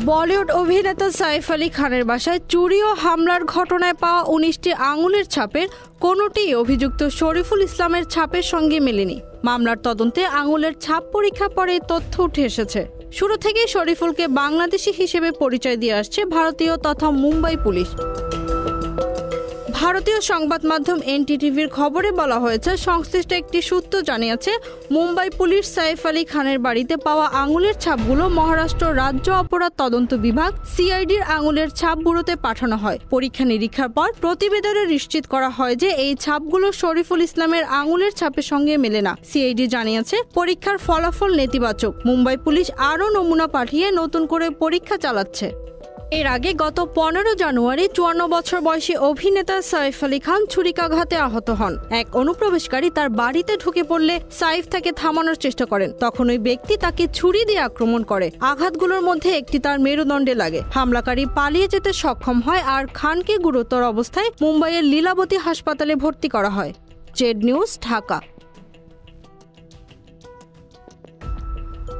বলিউড অভিনেতা সাইফ আলী খানের বাসায় চুরি ও হামলার ঘটনায় পাওয়া ১৯টি আঙুলের ছাপের কোনোটিই অভিযুক্ত শরীফুল ইসলামের ছাপের সঙ্গে মেলেনি। মামলার তদন্তে আঙুলের ছাপ পরীক্ষা পরে তথ্য উঠে এসেছে। শুরু থেকেই শরীফুলকে বাংলাদেশি হিসেবে পরিচয় দিয়ে আসছে ভারতীয় তথা মুম্বাই পুলিশ। ভারতীয় সংবাদ মাধ্যম এনডিটিভির খবরে বলা হয়েছে, সংশ্লিষ্ট একটি সূত্র জানিয়েছে মুম্বাই পুলিশ সাইফ আলী খানের বাড়িতে পাওয়া আঙুলের ছাপগুলো মহারাষ্ট্র রাজ্য অপরাধ তদন্ত বিভাগ সিআইডির আঙুলের ছাপ ব্যুরোতে পাঠানো হয়। পরীক্ষা নিরীক্ষার পর প্রতিবেদনে নিশ্চিত করা হয় যে এই ছাপগুলো শরীফুল ইসলামের আঙুলের ছাপের সঙ্গে মেলে না। সিআইডি জানিয়েছে পরীক্ষার ফলাফল নেতিবাচক। মুম্বাই পুলিশ আরও নমুনা পাঠিয়ে নতুন করে পরীক্ষা চালাচ্ছে। এর আগে গত ১৫ জানুয়ারি ৫৪ বছর বয়সী অভিনেতা সাইফ আলী খান ছুরিকাঘাতে আহত হন। এক অনুপ্রবেশকারী তার বাড়িতে ঢুকে পড়লে সাইফ তাকে থামানোর চেষ্টা করেন। তখন ওই ব্যক্তি তাকে ছুরি দিয়ে আক্রমণ করে। আঘাতগুলোর মধ্যে একটি তার মেরুদণ্ডে লাগে। হামলাকারী পালিয়ে যেতে সক্ষম হয় আর খানকে গুরুতর অবস্থায় মুম্বাইয়ের লীলাবতী হাসপাতালে ভর্তি করা হয়। Z news, Dhaka.